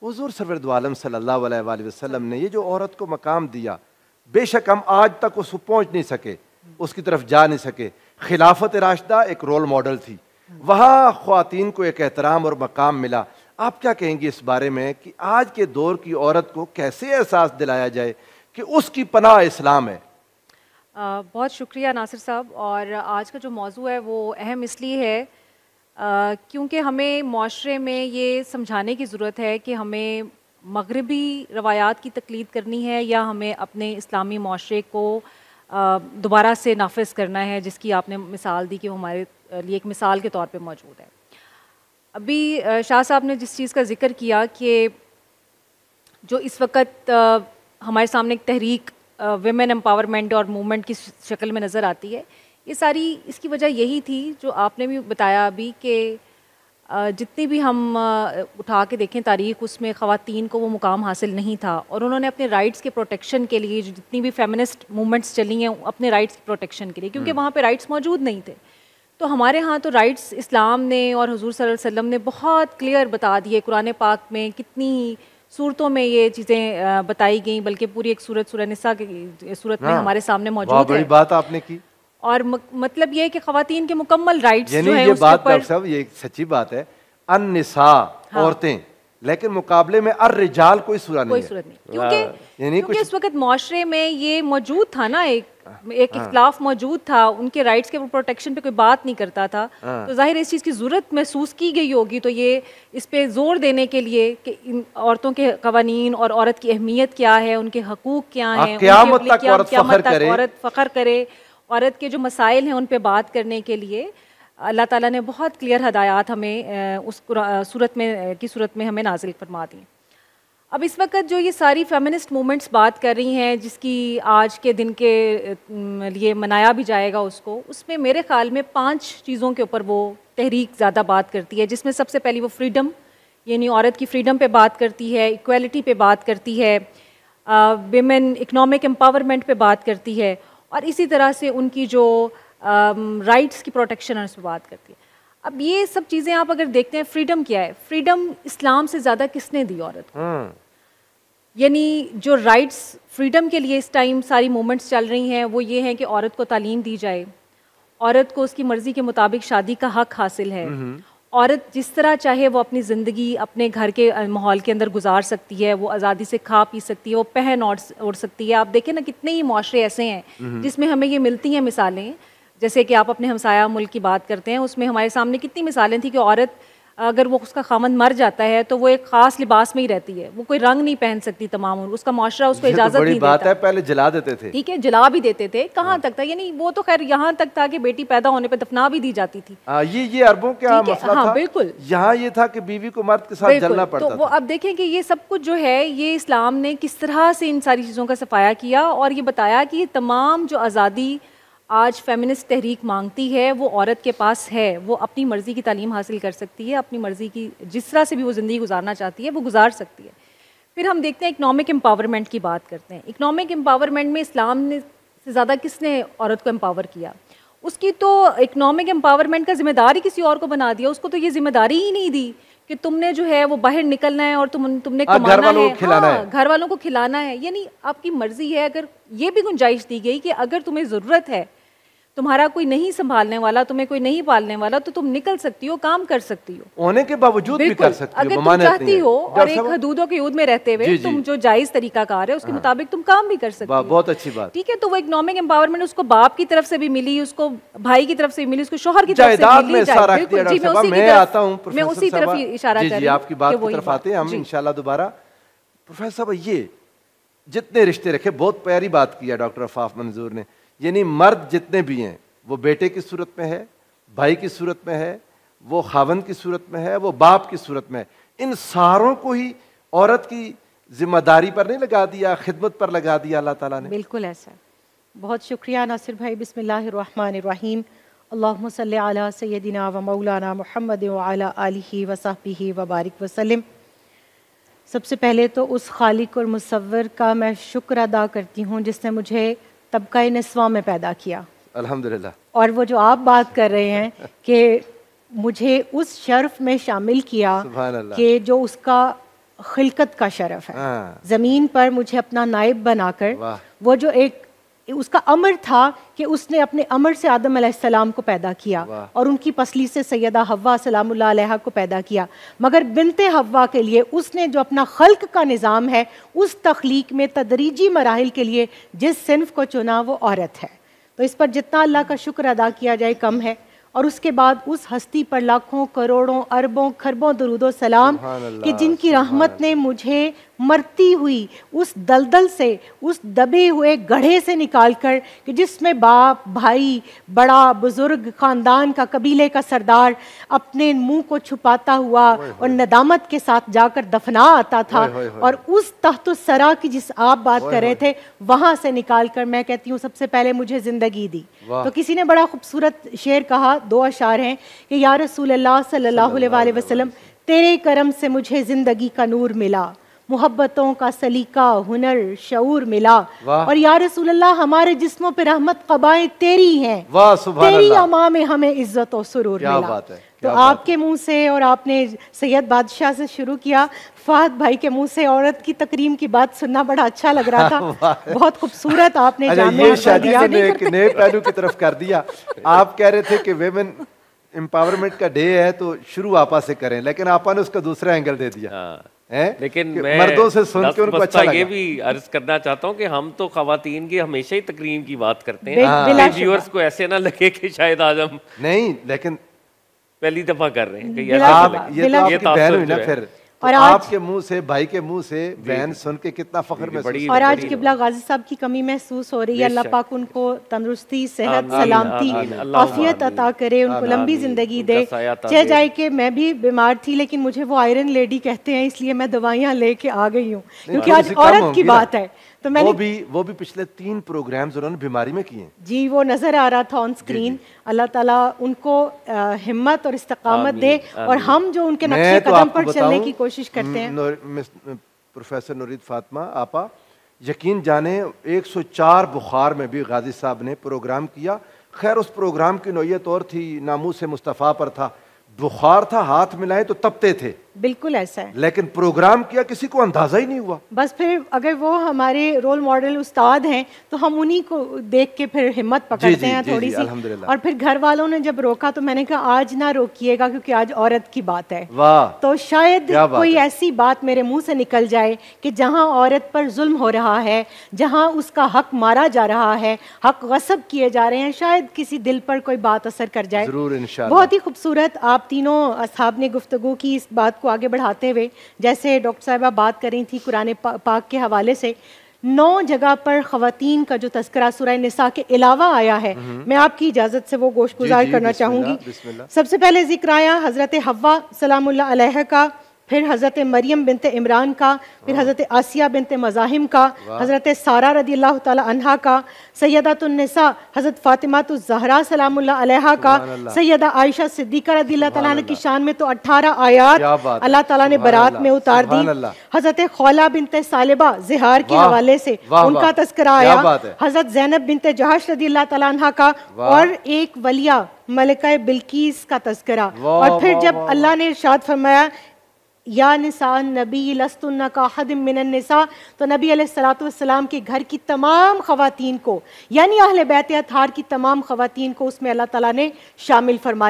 हुज़ूर server दो आलम सल्लल्लाहु अलैहि वसल्लम ने ये जो औरत को मकाम दिया, बेशक हम आज तक उसको पहुँच नहीं सके, उसकी तरफ जा नहीं सके। खिलाफत राशिदा एक रोल मॉडल थी, वहाँ ख्वातीन को एक एहतराम और मकाम मिला। आप क्या कहेंगे इस बारे में कि आज के दौर की औरत को कैसे एहसास दिलाया जाए कि उसकी पनाह इस्लाम है? बहुत शुक्रिया नासिर साहब। और आज का जो मौजू है वो अहम इसलिए है क्योंकि हमें माशरे में ये समझाने की ज़रूरत है कि हमें मगरबी रवायात की तक़लीद करनी है या हमें अपने इस्लामी माशरे को दोबारा से नाफिज करना है, जिसकी आपने मिसाल दी कि वो हमारे लिए एक मिसाल के तौर पे मौजूद है। अभी शाह साहब ने जिस चीज़ का ज़िक्र किया कि जो इस वक्त हमारे सामने एक तहरीक विमेन एम्पावरमेंट और मूवमेंट की शक्ल में नज़र आती है, ये सारी इसकी वजह यही थी जो आपने भी बताया अभी कि जितनी भी हम उठा के देखें तारीख, उसमें ख़वातीन को वो मुकाम हासिल नहीं था और उन्होंने अपने राइट्स के प्रोटेक्शन के लिए जितनी भी फेमिनिस्ट मूवमेंट्स चली हैं अपने राइट्स की प्रोटेक्शन के लिए, क्योंकि वहाँ पे राइट्स मौजूद नहीं थे। तो हमारे यहाँ तो राइट्स इस्लाम ने और हुज़ूर सल्लल्लाहु अलैहि वसल्लम ने बहुत क्लियर बता दिए। कुरान पाक में कितनी सूरतों में ये चीज़ें बताई गई, बल्कि पूरी एक सूरत निसा की सूरत में हमारे सामने मौजूद है। बड़ी बात आपने की। और मतलब ये है कि ख़वातीन के मुकम्मल राइट्स जो है ये बात डॉक्टर साहब ये सच्ची बात है, अन्निसा औरतें, लेकिन मुकाबले में अर्रिजाल कोई सूरत नहीं, क्योंकि इस वक्त माशरे में ये मौजूद था ना, एक इख्तिलाफ मौजूद था, उनके राइट्स के प्रोटेक्शन पे कोई बात नहीं करता था। तो जाहिर इस चीज़ की ज़रूरत महसूस की गई होगी, तो ये इस पे जोर देने के लिए कि इन औरतों के कवानीन और औरत की अहमियत क्या है, उनके हकूक़ क्या हैं, क़यामत तक औरत फ़ख्र करे, औरत के जो मसाइल हैं उन पे बात करने के लिए अल्लाह ताला ने बहुत क्लियर हदायत हमें उस सूरत में हमें नाजिल फरमा दी। अब इस वक्त जो ये सारी फेमिनिस्ट मूवमेंट्स बात कर रही हैं, जिसकी आज के दिन के लिए मनाया भी जाएगा उसमें मेरे ख़्याल में 5 चीज़ों के ऊपर वो तहरीक ज़्यादा बात करती है, जिसमें सबसे पहली वो फ्रीडम, यानी औरत की फ्रीडम पे बात करती है, इक्वलिटी पे बात करती है, विमेन इकनॉमिक एम्पावरमेंट पे बात करती है, और इसी तरह से उनकी जो राइट्स की प्रोटेक्शन है उस पर बात करती है। अब ये सब चीज़ें आप अगर देखते हैं, फ्रीडम क्या है? फ्रीडम इस्लाम से ज़्यादा किसने दी औरत को? यानी जो राइट्स फ्रीडम के लिए इस टाइम सारी मूवमेंट्स चल रही हैं वो ये हैं कि औरत को तालीम दी जाए, औरत को उसकी मर्ज़ी के मुताबिक शादी का हक हासिल है, औरत जिस तरह चाहे वो अपनी ज़िंदगी अपने घर के माहौल के अंदर गुजार सकती है, वो आज़ादी से खा पी सकती है, वो पहन ओढ़ सकती है। आप देखें ना कितने ही मुआशरे ऐसे हैं जिसमें हमें ये मिलती हैं मिसालें, जैसे कि आप अपने हमसाया मुल्क की बात करते हैं, उसमें हमारे सामने कितनी मिसालें थी कि औरत अगर वो उसका खामन मर जाता है तो वो एक खास लिबास में ही रहती है, वो कोई रंग नहीं पहन सकती तमाम, उसका माशरा उसको इजाजत नहीं देता है। पहले जला देते थे, ठीक है, जला भी देते थे। कहाँ तक था? यानी वो तो खैर यहाँ तक था कि बेटी पैदा होने पे दफना भी दी जाती थी। ये अरबों का मसला था। बिल्कुल, यहाँ ये था कि बीवी को मर्द के साथ जलना पड़ता था। तो वो अब देखें कि ये सब कुछ जो है ये इस्लाम ने किस तरह से इन सारी चीज़ों का सफाया किया और ये बताया कि ये तमाम जो आज़ादी आज फेमिनिस्ट तहरीक मांगती है वो औरत के पास है। वो अपनी मर्ज़ी की तालीम हासिल कर सकती है, अपनी मर्ज़ी की जिस तरह से भी वो ज़िंदगी गुजारना चाहती है वो गुजार सकती है। फिर हम देखते हैं इकनॉमिक एम्पावरमेंट की बात करते हैं। इकनॉमिक एम्पावरमेंट में इस्लाम ने से ज़्यादा किसने औरत को एम्पावर किया? उसकी तो इकनॉमिक एम्पावरमेंट का जिम्मेदार ही किसी और को बना दिया। उसको तो ये जिम्मेदारी ही नहीं दी कि तुमने जो है वो बाहर निकलना है और तुमने कमाना है, घर वालों को खिलाना है। यानी आपकी मर्जी है। अगर ये भी गुंजाइश दी गई कि अगर तुम्हें ज़रूरत है, तुम्हारा कोई नहीं संभालने वाला, तुम्हें कोई नहीं पालने वाला, तो तुम निकल सकती हो, काम कर सकती हो, होने के बावजूद भी कर सकती हो अगर तुम चाहती हो। और एक हदूदों के युद्ध में रहते हुए तुम जो जायज तरीका कार है उसके मुताबिक तुम काम भी कर सकती हो। बहुत अच्छी बात, ठीक है। तो वो इकोनॉमिक एम्पावरमेंट उसको बाप की तरफ से भी मिली, उसको भाई की तरफ से मिली, उसको शोहर की तरफ से मिली। मैं उसी तरफ इशारा कर रही हूं, आपकी बात की तरफ आते हैं हम इंशाल्लाह दोबारा। प्रोफेसर साहब, ये जितने रिश्ते रखे, बहुत प्यारी बात की है डॉक्टर अफाफ मंजूर ने। यानी मर्द जितने भी हैं, वो बेटे की सूरत में है, भाई की सूरत में है, वो खावंद की सूरत में है, वो बाप की सूरत में है, इन सारों को ही औरत की जिम्मेदारी पर नहीं लगा दिया, खिदमत पर लगा दिया अल्लाह ताला ने। बिल्कुल ऐसा। बहुत शुक्रिया नासिर भाई। बिस्मिल्लाहिर्रहमानिर्रहीम। अल्लाहुम्मा सल्ली अला सय्यदिना व मौलाना मुहम्मद व अला आलिहि व सहबिहि व बारिक वसल्लम। सबसे पहले तो उस खालिक और मुसव्विर का मैं शुक्र अदा करती हूँ जिसने मुझे तबका निस्वा में पैदा किया, अल्हम्दुलिल्लाह। और वो जो आप बात कर रहे हैं कि मुझे उस शर्फ में शामिल किया कि जो उसका खिलकत का शरफ है। हाँ। ज़मीन पर मुझे अपना नायब बनाकर, वाह। वो जो एक उसका अमर था कि उसने अपने अमर से आदम अलैहिस्सलाम को पैदा किया और उनकी पसली से सैयदा हव्वा सलामुल्लाह अलैहा को पैदा किया, मगर बिनते हव्वा के लिए उसने जो अपना खल्क का निज़ाम है उस तख्लीक में तदरीजी मराहिल के लिए जिस सिन्फ को चुना वो औरत है। तो इस पर जितना अल्लाह का शुक्र अदा किया जाए कम है। और उसके बाद उस हस्ती पर लाखों करोड़ों अरबों खरबों दरूदो सलाम कि जिनकी रहमत ने मुझे मरती हुई उस दलदल से, उस दबे हुए गढ़े से निकालकर, कि जिसमें बाप भाई बड़ा बुजुर्ग ख़ानदान का कबीले का सरदार अपने मुंह को छुपाता हुआ और नदामत के साथ जाकर दफना आता था, और उस तख्तुस्सरा की जिस आप बात कर रहे थे वहाँ से निकाल कर मैं कहती हूँ सबसे पहले मुझे ज़िंदगी दी। तो किसी ने बड़ा खूबसूरत शेर कहा, 2 अशार हैं कि या रसूल अल्लाह सल्लल्लाहु अलैहि वसल्लम तेरे करम से मुझे ज़िंदगी का नूर मिला, मोहब्बतों का सलीका हुनर शऊर मिला, और या रसूल अल्लाह हमारे जिस्मों पे रहमत क़बाएं तेरी हैं, तेरी अमा में हमें इज्जत और सुरूर मिला। तो आपके मुंह से, और आपने सैयद बादशाह से शुरू किया, फहद भाई के मुंह से औरत की तकरीम की बात सुनना बड़ा अच्छा लग रहा था। बहुत खूबसूरत आपने ये शादी से एक नए पहलू की तरफ कर दिया। आप कह रहे थे कि वेमेन एम्पावरमेंट का डे है तो शुरू आपा से करें, लेकिन आपा ने उसका दूसरा एंगल दे दिया है। लेकिन मैं मर्दों से सुन के उनको अच्छा लगा। ये भी अर्ज करना चाहता हूँ कि हम तो खवातीन की हमेशा ही तकरीम की बात करते हैं, व्यूअर्स को ऐसे ना लगे कि शायद आज हम नहीं, लेकिन पहली दफा कर रहे हैं कि ये तो आपकी बहन हुई ना फिर, और आपके मुंह से, भाई के मुंह से बहन सुन के कितना फख्र महसूस। और आज किबला गाजी साहब की कमी महसूस हो रही है। अल्लाह पाक उनको तंदुरुस्ती, सेहत, सलामती, आफियत अता करे, उनको लंबी जिंदगी दे। चाहे जाए कि मैं भी बीमार थी लेकिन मुझे वो आयरन लेडी कहते हैं, इसलिए मैं दवाइयाँ लेके आ गई हूँ, क्योंकि आज औरत की बात है। तो मैंने वो भी पिछले 3 प्रोग्राम्स उन्होंने बीमारी में किए जी, वो नजर आ रहा था ऑन स्क्रीन। अल्लाह ताला उनको हिम्मत और इस्तकामत दे, और हम जो उनके नक्शे कदम पर चलने की कोशिश करते हैं। प्रोफेसर नूरीद फातिमा आपा, यकीन जाने 104 बुखार में भी गाजी साहब ने प्रोग्राम किया। खैर उस प्रोग्राम की नौयत और थी, नामूस मुस्तफ़ा पर था, बुखार था, हाथ मिलाए तो तपते थे। बिल्कुल ऐसा है, लेकिन प्रोग्राम किया किसी को अंदाजा ही नहीं हुआ। बस फिर अगर वो हमारे रोल मॉडल उस्ताद हैं तो हम उन्हीं को देख के फिर हिम्मत पकड़ते हैं थोड़ी सी। और फिर घर वालों ने जब रोका तो मैंने कहा आज ना रोकिएगा, क्योंकि आज औरत की बात है। वाह। तो शायद कोई ऐसी बात मेरे मुंह से निकल जाए कि जहां औरत पर जुल्म हो रहा है, जहां उसका हक मारा जा रहा है, हक गस्ब किए जा रहे हैं, शायद किसी दिल पर कोई बात असर कर जाए। जरूर इंशाअल्लाह। बहुत ही खूबसूरत आप तीनों असहाब ने गुफ्तगू की इस बात को आगे बढ़ाते हुए, जैसे डॉक्टर साहिबा बात कर रही थी कुरान पाक के हवाले से, 9 जगह पर ख़वातीन का जो तस्करा सूरह निसा के अलावा आया है, मैं आपकी इजाज़त से वो गोशगुजार करना चाहूँगी। सबसे पहले जिक्र आया हज़रत हव्वा सलामुल्लाह अलैहा का, फिर हज़रत मरियम बिनते इमरान का, फिर हज़रत आसिया बिनते मज़ाहिम का, हज़रत सारा रदी अल्लाह ताला अन्हा का, सैयदतुन्निसा हज़रत फ़ातिमातुज़ ज़हरा सलामुल्लाह अलैहा का, सैयदा आयशा सिद्दीक़ा रदी अल्लाह ताला की शान में तो 18 आयात अल्लाह ताला ने बरात में उतार दी। हज़रत खौला बिनते सालिबा ज़िहार के हवाले से उनका तज़किरा आया। हज़रत ज़ैनब बिनते जहाश रदी अल्लाह ताला अन्हा का, और एक वलिया मलिका बिल्कीस का तज़किरा। और फिर जब अल्लाह ने इरशाद फरमाया या निसा नबी लस्तुन्ना का हदिम मिनन निसा, तो नबी अलैहिस्सलातु वस्सलाम के घर की तमाम ख़वातीन को, यानी अहले बैत अतहार की तमाम ख़वातीन को उसमें अल्लाह ताला ने शामिल फरमा